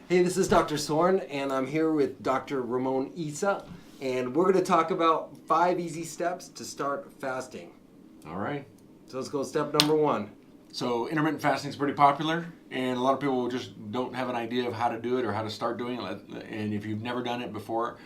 Hey, this is Dr. Sorin, and I'm here with Dr. Ramon Issa, and we're going to talk about 5 easy steps to start fasting. All right. So let's go step number 1. So intermittent fasting is pretty popular, and a lot of people just don't have an idea of how to do it or how to start doing it. And if you've never done it before,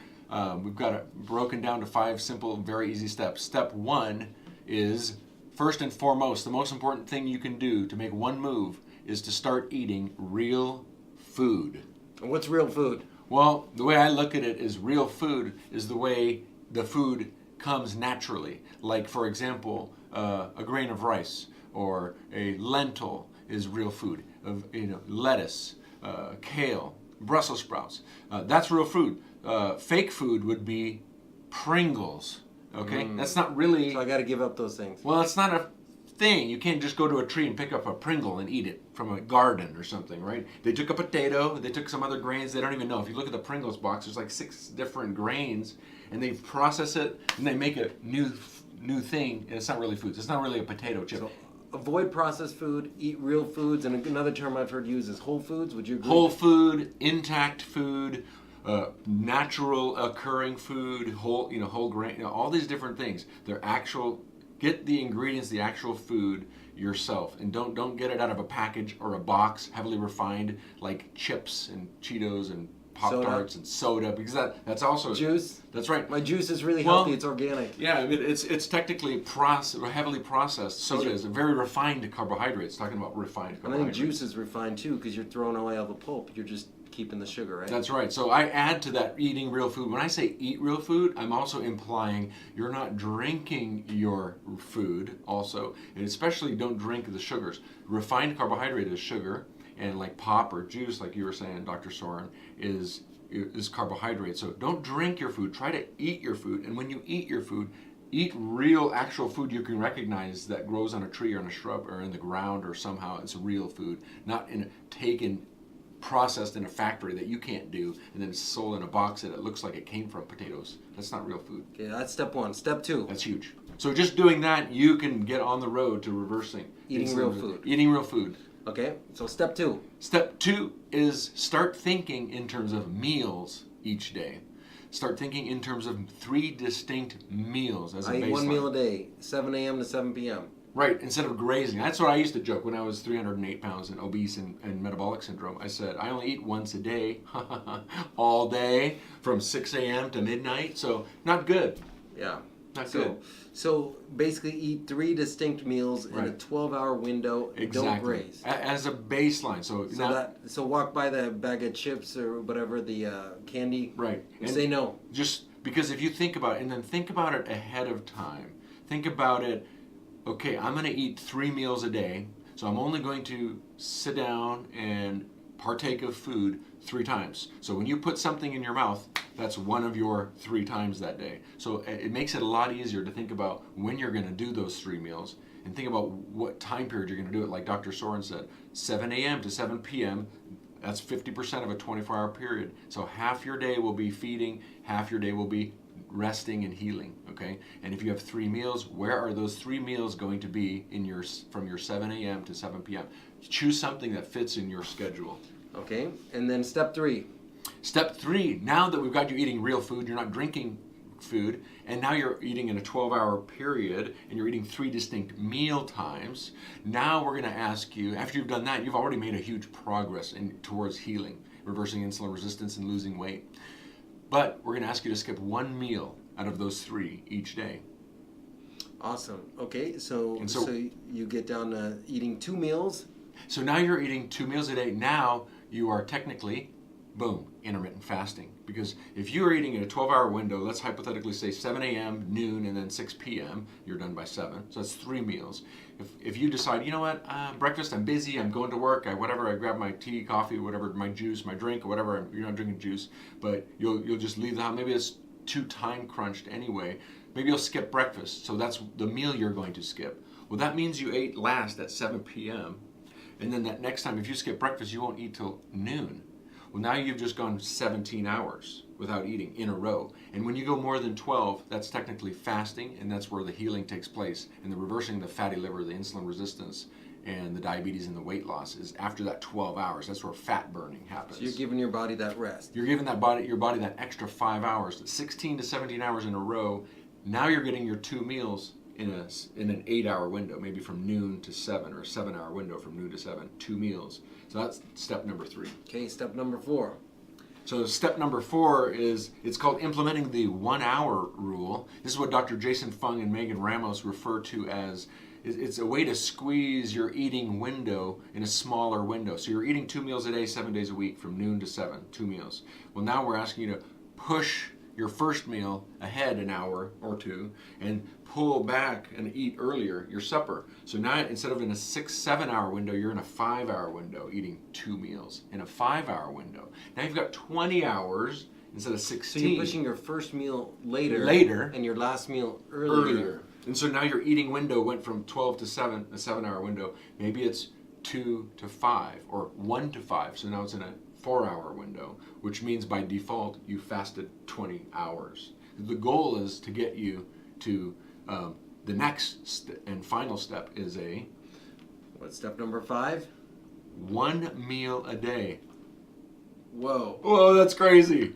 we've got it broken down to 5 simple, very easy steps. Step 1 is, first and foremost, the most important thing you can do to make one move is to start eating real food. And what's real food? Well, the way I look at it is real food is the way the food comes naturally. Like, for example, a grain of rice or a lentil is real food. Lettuce, kale, Brussels sprouts. That's real food. Fake food would be Pringles. Okay, that's not really. So I got to give up those things. Well, it's not a thing. You can't just go to a tree and pick up a Pringle and eat it from a garden or something, right? They took a potato, they took some other grains, they don't even know. If you look at the Pringles box, there's like 6 different grains, and they process it and they make a new thing, and it's not really food. It's not really a potato chip. So avoid processed food, eat real foods, and another term I've heard used is whole foods. Would you agree? Whole food, intact food, natural occurring food, whole grain, all these different things. They're actual. Get the ingredients, the actual food yourself, and don't get it out of a package or a box, heavily refined, like chips and Cheetos and Pop-Tarts and soda, because that's also juice. That's right. My juice is really healthy. It's organic. Yeah, I mean, it's technically heavily processed. Soda is a very refined carbohydrate. It's talking about refined carbohydrates. And I think juice is refined too, because you're throwing away all the pulp. You're just keeping the sugar, right? That's right. So I add to that eating real food. When I say eat real food, I'm also implying you're not drinking your food also, and especially don't drink the sugars. Refined carbohydrate is sugar, and like pop or juice, like you were saying, Dr. Sorin, is carbohydrate. So don't drink your food. Try to eat your food, and when you eat your food, eat real, actual food you can recognize that grows on a tree or in a shrub or in the ground or somehow it's real food, not processed in a factory that you can't do, and then it's sold in a box that it looks like it came from potatoes. That's not real food. Okay, that's step 1. Step 2. That's huge. So just doing that, you can get on the road to reversing Eating real food. Eating real food. Okay, so step 2. Step 2 is start thinking in terms of meals each day. Start thinking in terms of 3 distinct meals as a baseline. I eat 1 meal a day, 7 a.m. to 7 p.m. Right, instead of grazing. That's what I used to joke when I was 308 pounds and obese and metabolic syndrome. I said, I only eat once a day, all day, from 6 a.m. to midnight. So, not good. Yeah. Not good. So, basically eat 3 distinct meals in a 12-hour window. Exactly. Don't graze. As a baseline. So walk by the bag of chips or whatever, the candy. Right. And say no. Just because if you think about it, and then think about it ahead of time. Think about it. Okay, I'm going to eat 3 meals a day, so I'm only going to sit down and partake of food 3 times. So when you put something in your mouth, that's one of your 3 times that day. So it makes it a lot easier to think about when you're going to do those 3 meals and think about what time period you're going to do it. Like Dr. Sorin said, 7 a.m. to 7 p.m., that's 50% of a 24-hour period. So half your day will be feeding, half your day will be resting and healing, okay? And if you have 3 meals, where are those 3 meals going to be from your 7 a.m. to 7 p.m.? Choose something that fits in your schedule. Okay, and then step 3. Step 3, now that we've got you eating real food, you're not drinking food, and now you're eating in a 12-hour period, and you're eating 3 distinct meal times. Now we're going to ask you, after you've done that, you've already made a huge progress towards healing, reversing insulin resistance and losing weight. But we're going to ask you to skip 1 meal out of those 3 each day. Awesome. Okay, so you get down to eating 2 meals. So now you're eating 2 meals a day. Now you are technically, boom, intermittent fasting. Because if you are eating in a 12-hour window, let's hypothetically say 7 a.m., noon, and then 6 p.m., you're done by 7. So that's 3 meals. If you decide, you know what, breakfast, I'm busy, I'm going to work, I grab my tea, coffee, whatever, my juice, my drink, or whatever, you're not drinking juice, but you'll just leave the house. Maybe it's too time crunched anyway. Maybe you'll skip breakfast. So that's the meal you're going to skip. Well, that means you ate last at 7 p.m., and then that next time, if you skip breakfast, you won't eat till noon. Well, now you've just gone 17 hours without eating in a row. And when you go more than 12, that's technically fasting, and that's where the healing takes place, and the reversing the fatty liver, the insulin resistance, and the diabetes and the weight loss is after that 12 hours. That's where fat burning happens. So you're giving your body that rest. You're giving your body that extra 5 hours, 16 to 17 hours in a row. Now you're getting your 2 meals in an 8-hour window, maybe from noon to 7, or a 7-hour window from noon to 7, 2 meals. So that's step number 3. Okay, step number 4. So step number 4 is, it's called implementing the 1-hour rule. This is what Dr. Jason Fung and Megan Ramos refer to as, it's a way to squeeze your eating window in a smaller window. So you're eating 2 meals a day, 7 days a week, from noon to 7, 2 meals. Well, now we're asking you to push your first meal ahead an hour or 2 and pull back and eat earlier your supper. So now instead of in a 6-7 hour window, you're in a 5-hour window eating 2 meals in a 5-hour window. Now you've got 20 hours instead of 16. So you're pushing your first meal later and your last meal earlier. And so now your eating window went from 12 to 7, a 7-hour window. Maybe it's 2 to 5 or 1 to 5. So now it's in a 4-hour window, which means by default you fasted 20 hours. The goal is to get you to the next and final step is a... What's step number 5? 1 meal a day. Whoa. Whoa, that's crazy.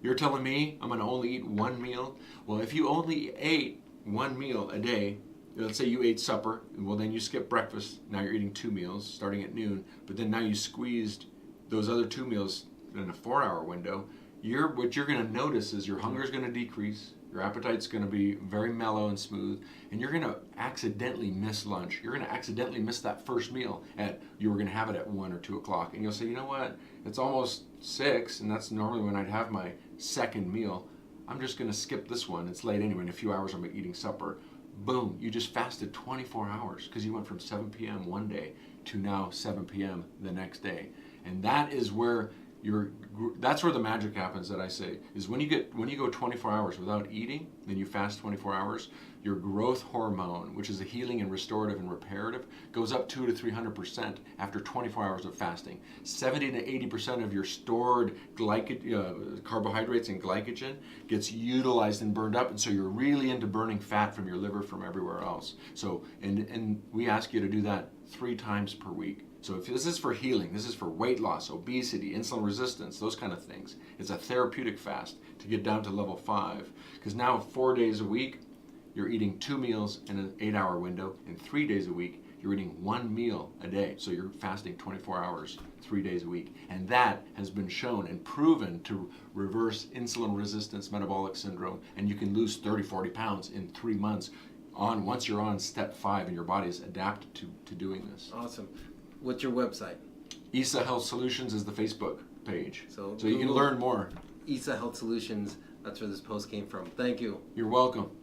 You're telling me I'm going to only eat 1 meal? Well, if you only ate 1 meal a day, let's say you ate supper, well then you skip breakfast, now you're eating 2 meals starting at noon, but then now you squeezed those other 2 meals in a 4-hour window, what you're going to notice is your hunger is going to decrease, your appetite's going to be very mellow and smooth, and you're going to accidentally miss lunch. You're going to accidentally miss that first meal you were going to have it at 1 or 2 o'clock, and you'll say, you know what, it's almost 6, and that's normally when I'd have my second meal. I'm just going to skip this one. It's late anyway. In a few hours I'm eating supper. Boom, you just fasted 24 hours because you went from 7 p.m. one day to now 7 p.m. the next day. And that is where that's where the magic happens, that I say, is when you go 24 hours without eating, then you fast 24 hours, your growth hormone, which is a healing and restorative and reparative, goes up 200 to 300% after 24 hours of fasting. 70 to 80% of your stored carbohydrates and glycogen gets utilized and burned up, and so you're really into burning fat from your liver from everywhere else. So, and we ask you to do that 3 times per week. So if this is for healing, this is for weight loss, obesity, insulin resistance, those kind of things. It's a therapeutic fast to get down to level 5. Because now 4 days a week, you're eating 2 meals in an 8-hour window, and 3 days a week, you're eating 1 meal a day. So you're fasting 24 hours, 3 days a week. And that has been shown and proven to reverse insulin resistance metabolic syndrome, and you can lose 30, 40 pounds in 3 months once you're on step 5 and your body is adapted to doing this. Awesome. What's your website? Issa Health Solutions is the Facebook page. So you can learn more. Issa Health Solutions, that's where this post came from. Thank you. You're welcome.